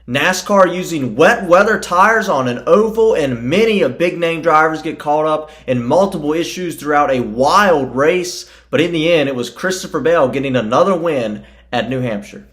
NASCAR using wet weather tires on an oval, and many of big name drivers get caught up in multiple issues throughout a wild race. But in the end, it was Christopher Bell getting another win at New Hampshire.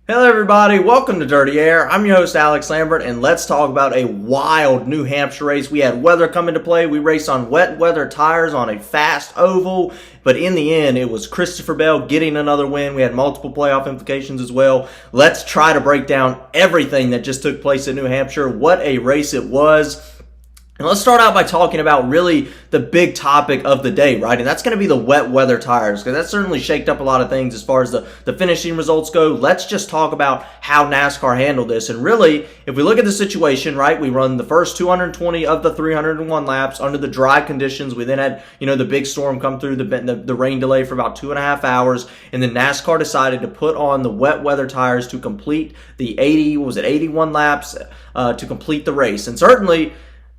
Hello everybody, welcome to Dirty Air. I'm your host Alex Lambert, and let's talk about a wild New Hampshire race. We had weather come into play. We raced on wet weather tires on a fast oval, but in the end it was Christopher Bell getting another win. We had multiple playoff implications as well. Let's try to break down everything that just took place in New Hampshire. What a race it was. And let's start out by talking about really the big topic of the day, right? And that's going to be the wet weather tires, because that certainly shaked up a lot of things as far as the finishing results go. Let's just talk about how NASCAR handled this. And really, if we look at the situation, right, we run the first 220 of the 301 laps under the dry conditions. We then had, the big storm come through, the rain delay for about 2.5 hours. And then NASCAR decided to put on the wet weather tires to complete the 81 laps to complete the race. And certainly,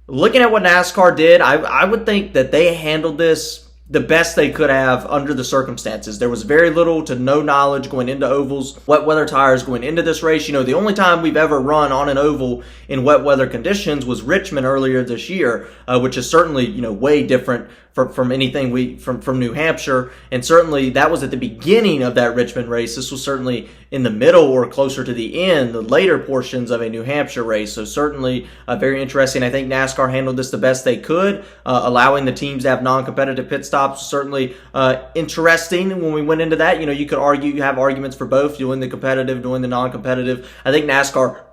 looking at what NASCAR did, I would think that they handled this the best they could have under the circumstances. There was very little to no knowledge going into ovals, wet weather tires going into this race. The only time we've ever run on an oval in wet weather conditions was Richmond earlier this year, which is certainly, way different from anything from New Hampshire. And certainly that was at the beginning of that Richmond race. This was certainly in the middle or closer to the end, the later portions of a New Hampshire race. So certainly very interesting. I think NASCAR handled this the best they could, allowing the teams to have non-competitive pit stops. Certainly interesting when we went into that. You could argue, you have arguments for both, doing the competitive, doing the non-competitive. I think NASCAR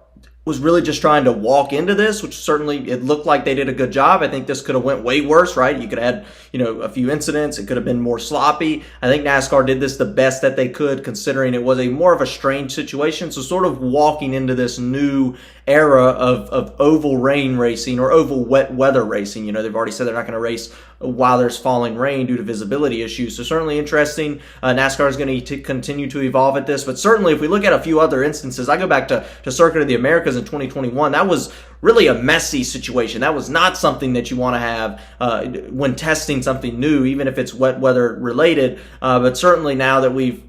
was really just trying to walk into this, which certainly it looked like they did a good job. I think this could have went way worse, right? You could have had, a few incidents. It could have been more sloppy. I think NASCAR did this the best that they could, considering it was a more of a strange situation. So sort of walking into this new era of oval rain racing or oval wet weather racing. They've already said they're not going to race while there's falling rain due to visibility issues. So certainly interesting. NASCAR is going to continue to evolve at this, but certainly if we look at a few other instances, I go back to Circuit of the Americas in 2021. That was really a messy situation. That was not something that you want to have when testing something new, even if it's wet weather related. But certainly now that we've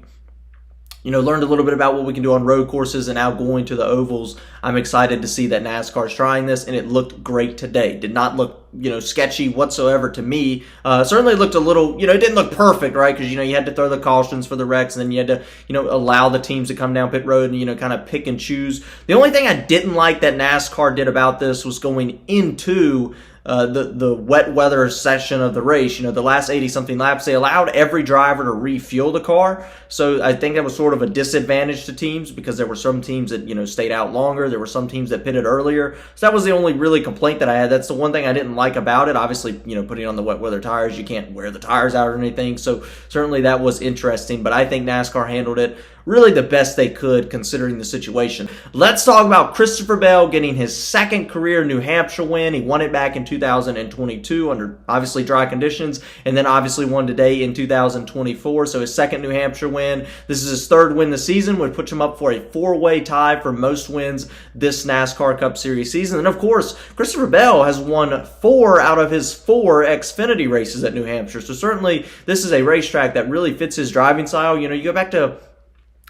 learned a little bit about what we can do on road courses and now going to the ovals, I'm excited to see that NASCAR is trying this, and it looked great today. Did not look, sketchy whatsoever to me. Certainly looked a little, it didn't look perfect, right? Because, you had to throw the cautions for the wrecks, and then you had to, allow the teams to come down pit road and, kind of pick and choose. The only thing I didn't like that NASCAR did about this was going into the wet weather session of the race, the last 80-something laps, they allowed every driver to refuel the car. So I think that was sort of a disadvantage to teams, because there were some teams that, stayed out longer. There were some teams that pitted earlier. So that was the only really complaint that I had. That's the one thing I didn't like about it. Obviously, putting on the wet weather tires, you can't wear the tires out or anything. So certainly that was interesting, but I think NASCAR handled it really the best they could considering the situation. Let's talk about Christopher Bell getting his second career New Hampshire win. He won it back in 2022 under obviously dry conditions, and then obviously won today in 2024. So his second New Hampshire win. This is his third win this season, would put him up for a 4-way tie for most wins this NASCAR Cup Series season. And of course, Christopher Bell has won 4 out of his 4 Xfinity races at New Hampshire. So certainly this is a racetrack that really fits his driving style. You go back to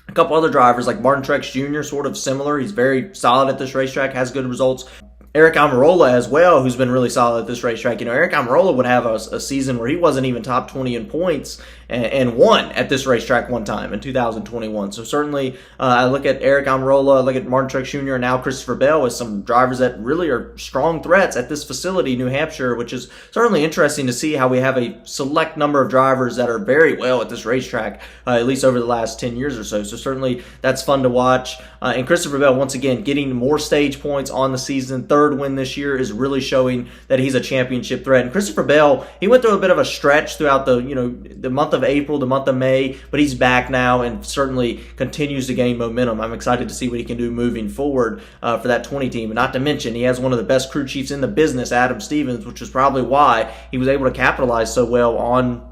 a couple other drivers like Martin Truex Jr., sort of similar. He's very solid at this racetrack, has good results. Eric Almirola as well, who's been really solid at this racetrack. Eric Almirola would have a season where he wasn't even top 20 in points and won at this racetrack one time in 2021. So certainly I look at Eric Almirola, I look at Martin Truex Jr., and now Christopher Bell as some drivers that really are strong threats at this facility, New Hampshire, which is certainly interesting to see how we have a select number of drivers that are very well at this racetrack, at least over the last 10 years or so. So certainly that's fun to watch. And Christopher Bell, once again, getting more stage points on the season. Third win this year is really showing that he's a championship threat. And Christopher Bell, he went through a bit of a stretch throughout the month of April, the month of May, but he's back now and certainly continues to gain momentum. I'm excited to see what he can do moving forward for that 20 team. And not to mention, he has one of the best crew chiefs in the business, Adam Stevens, which is probably why he was able to capitalize so well on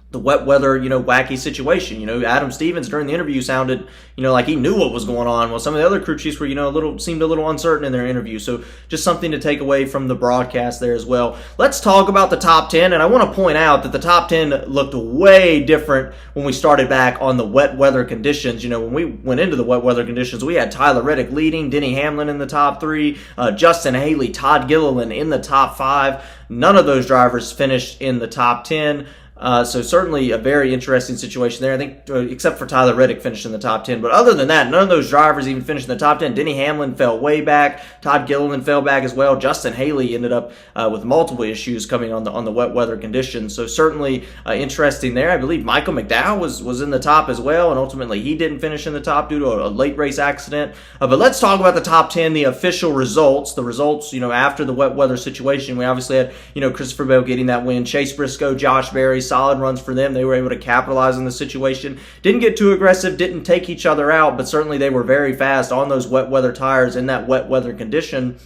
the wet weather, wacky situation. Adam Stevens during the interview sounded, like he knew what was going on. Well, some of the other crew chiefs were, seemed a little uncertain in their interview. So just something to take away from the broadcast there as well. Let's talk about the top 10. And I want to point out that the top 10 looked way different when we started back on the wet weather conditions. When we went into the wet weather conditions, we had Tyler Reddick leading, Denny Hamlin in the top 3, Justin Haley, Todd Gilliland in the top 5. None of those drivers finished in the top 10. So certainly a very interesting situation there. I think, except for Tyler Reddick finished in the top 10. But other than that, none of those drivers even finished in the top 10. Denny Hamlin fell way back. Todd Gilliland fell back as well. Justin Haley ended up with multiple issues coming on the wet weather conditions. So certainly interesting there. I believe Michael McDowell was in the top as well, and ultimately he didn't finish in the top due to a late race accident. But let's talk about the top 10, the official results. The results, after the wet weather situation, we obviously had, Christopher Bell getting that win. Chase Briscoe, Josh Berry, solid runs for them. They were able to capitalize on the situation. Didn't get too aggressive, didn't take each other out, but certainly they were very fast on those wet weather tires in that wet weather condition.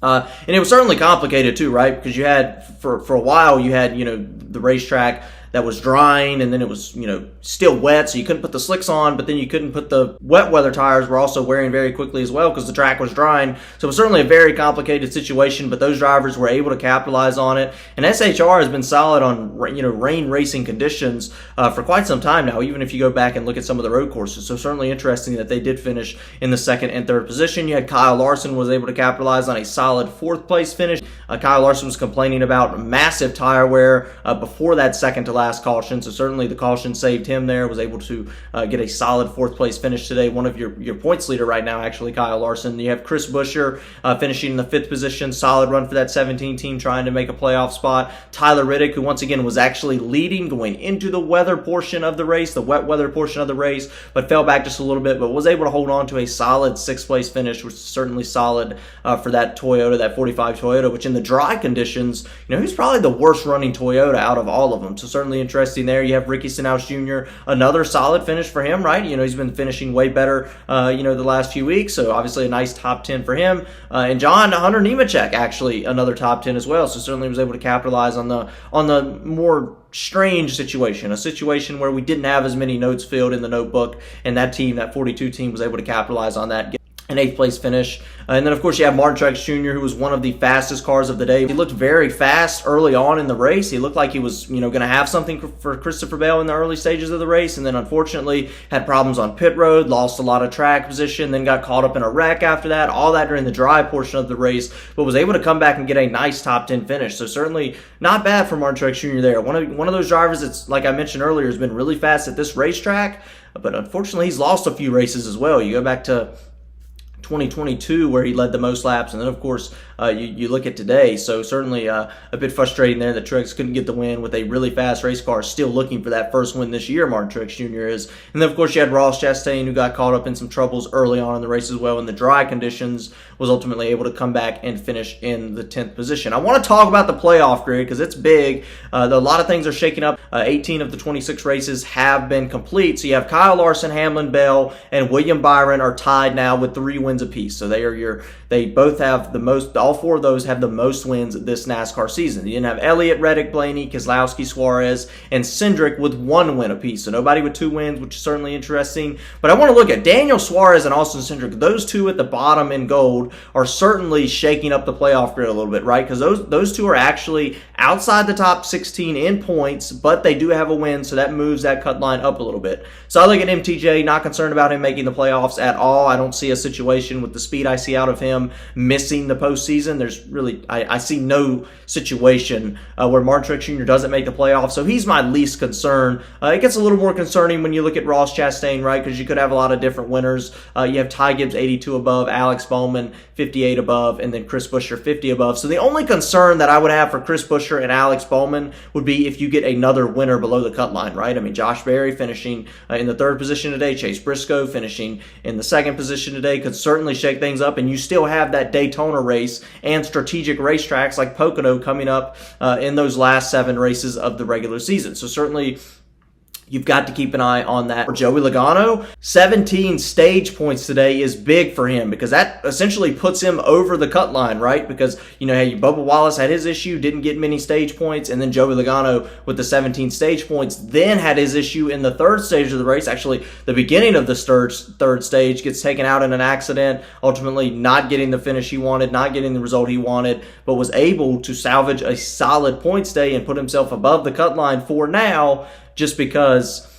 And it was certainly complicated too, right? Because you had, for a while, you had, the racetrack that was drying, and then it was, still wet, so you couldn't put the slicks on, but then you couldn't put the wet weather tires were also wearing very quickly as well because the track was drying. So it was certainly a very complicated situation, but those drivers were able to capitalize on it. And SHR has been solid on, rain racing conditions for quite some time now, even if you go back and look at some of the road courses. So certainly interesting that they did finish in the second and third position. You had Kyle Larson was able to capitalize on a solid fourth place finish. Kyle Larson was complaining about massive tire wear before that second to last caution, so certainly the caution saved him there, was able to get a solid fourth place finish today. One of your points leader right now, actually, Kyle Larson. You have Chris Buescher finishing in the 5th position, solid run for that 17 team trying to make a playoff spot. Tyler Reddick, who once again was actually leading going into the weather portion of the race, the wet weather portion of the race, but fell back just a little bit, but was able to hold on to a solid 6th place finish, which is certainly solid for that Toyota, that 45 Toyota, which in the dry conditions, he's probably the worst running Toyota out of all of them. So certainly interesting there. You have Ricky Stenhouse Jr., another solid finish for him, right? He's been finishing way better, the last few weeks. So obviously a nice top 10 for him. And Hunter Nemechek, actually another top 10 as well. So certainly was able to capitalize on the more strange situation, a situation where we didn't have as many notes filled in the notebook, and that team, that 42 team, was able to capitalize on that. An 8th place finish. And then, of course, you have Martin Truex Jr., who was one of the fastest cars of the day. He looked very fast early on in the race. He looked like he was, going to have something for Christopher Bell in the early stages of the race. And then, unfortunately, had problems on pit road, lost a lot of track position, then got caught up in a wreck after that. All that during the dry portion of the race, but was able to come back and get a nice top 10 finish. So certainly not bad for Martin Truex Jr. there. One of those drivers that's, like I mentioned earlier, has been really fast at this racetrack. But unfortunately, he's lost a few races as well. You go back to 2022 where he led the most laps, and then of course you look at today. So certainly a bit frustrating there that Truex couldn't get the win with a really fast race car, still looking for that first win this year, Martin Truex Jr. is. And then of course you had Ross Chastain, who got caught up in some troubles early on in the race as well in the dry conditions, was ultimately able to come back and finish in the 10th position. I want to talk about the playoff grid because it's big. A lot of things are shaking up. 18 of the 26 races have been complete. So you have Kyle Larson, Hamlin, Bell, and William Byron are tied now with 3 wins apiece. So they both have the most. All 4 of those have the most wins this NASCAR season. You didn't have Elliott, Reddick, Blaney, Keselowski, Suarez, and Cindric with 1 win apiece. So nobody with 2 wins, which is certainly interesting. But I want to look at Daniel Suarez and Austin Cindric. Those 2 at the bottom in gold are certainly shaking up the playoff grid a little bit, right? Because those 2 are actually outside the top 16 in points, but they do have a win, so that moves that cut line up a little bit. So I look at MTJ, not concerned about him making the playoffs at all. I don't see a situation with the speed I see out of him missing the postseason. There's really, I see no situation where Martin Truex Jr. doesn't make the playoffs, so he's my least concern. It gets a little more concerning when you look at Ross Chastain, right, because you could have a lot of different winners. You have Ty Gibbs 82 above, Alex Bowman 58 above, and then Chris Buescher 50 above. So the only concern that I would have for Chris Buescher and Alex Bowman would be if you get another winner below the cut line, right? I mean, Josh Berry finishing in the 3rd position today, Chase Briscoe finishing in the 2nd position today could certainly shake things up, and you still have that Daytona race and strategic racetracks like Pocono coming up in those last 7 races of the regular season. So certainly You've got to keep an eye on that. For Joey Logano, 17 stage points today is big for him because that essentially puts him over the cut line, right? Because, Bubba Wallace had his issue, didn't get many stage points, and then Joey Logano with the 17 stage points then had his issue in the third stage of the race. Actually, the beginning of the third stage, gets taken out in an accident, ultimately not getting the finish he wanted, not getting the result he wanted, but was able to salvage a solid points day and put himself above the cut line for now, just because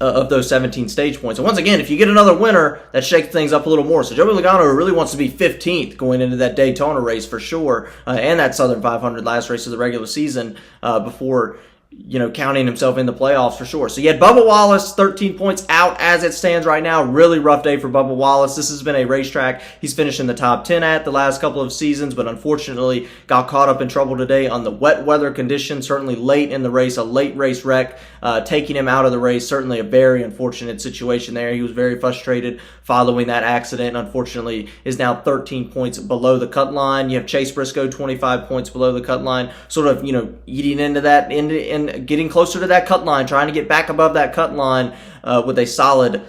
of those 17 stage points. And once again, if you get another winner, that shakes things up a little more. So Joey Logano really wants to be 15th going into that Daytona race for sure, and that Southern 500 last race of the regular season before counting himself in the playoffs for sure. So you had Bubba Wallace, 13 points out as it stands right now. Really rough day for Bubba Wallace. This has been a racetrack he's finished in the top 10 at the last couple of seasons, but unfortunately got caught up in trouble today on the wet weather conditions, certainly late in the race, a late race wreck, taking him out of the race. Certainly a very unfortunate situation there. He was very frustrated following that accident, and unfortunately is now 13 points below the cut line. You have Chase Briscoe, 25 points below the cut line, sort of, eating into that, and getting closer to that cut line, trying to get back above that cut line with a solid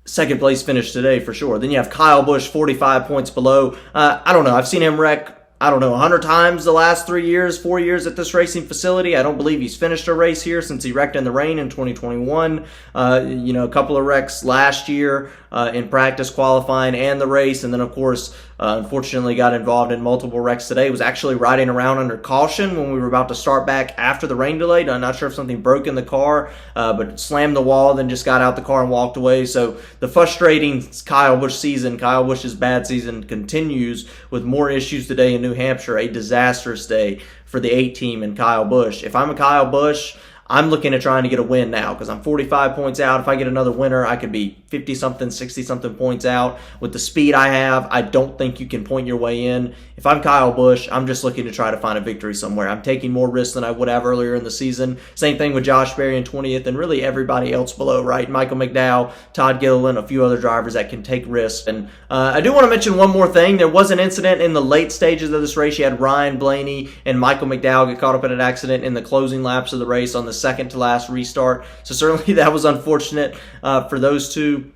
second place finish today for sure. Then you have Kyle Busch, 45 points below. I don't know. I've seen him wreck, 100 times the last 4 years at this racing facility. I don't believe he's finished a race here since he wrecked in the rain in 2021. A couple of wrecks last year in practice, qualifying, and the race. And then, of course, unfortunately got involved in multiple wrecks today. Was actually riding around under caution when we were about to start back after the rain delay. I'm not sure if something broke in the car, but slammed the wall, then just got out the car and walked away. So the frustrating Kyle Busch's bad season continues with more issues today in New Hampshire. A disastrous day for the 8 team and Kyle Busch. If I'm a Kyle Busch, I'm looking at trying to get a win now because I'm 45 points out. If I get another winner, I could be 50-something, 60-something points out. With the speed I have, I don't think you can point your way in. If I'm Kyle Busch, I'm just looking to try to find a victory somewhere. I'm taking more risks than I would have earlier in the season. Same thing with Josh Berry in 20th and really everybody else below, right? Michael McDowell, Todd Gilliland, a few other drivers that can take risks. And I do want to mention one more thing. There was an incident in the late stages of this race. You had Ryan Blaney and Michael McDowell get caught up in an accident in the closing laps of the race on the second to last restart. So certainly that was unfortunate for those two.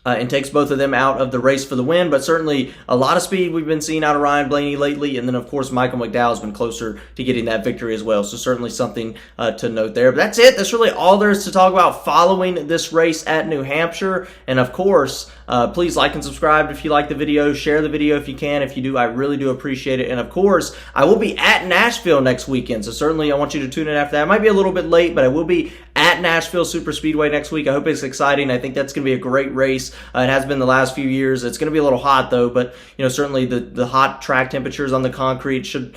And takes both of them out of the race for the win, but certainly a lot of speed we've been seeing out of Ryan Blaney lately, and then of course Michael McDowell has been closer to getting that victory as well, so certainly something to note there. But that's it. That's really all there is to talk about following this race at New Hampshire, and of course, please like and subscribe if you like the video, share the video if you can. If you do, I really do appreciate it, and of course, I will be at Nashville next weekend, so certainly I want you to tune in after that. It might be a little bit late, but I will be at Nashville Super Speedway next week. I hope it's exciting. I think that's going to be a great race. It has been the last few years. It's going to be a little hot though, but certainly the hot track temperatures on the concrete should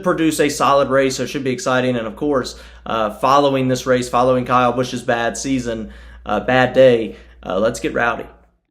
produce a solid race, so it should be exciting. And of course, following this race, following Kyle Busch's bad season, bad day, let's get rowdy.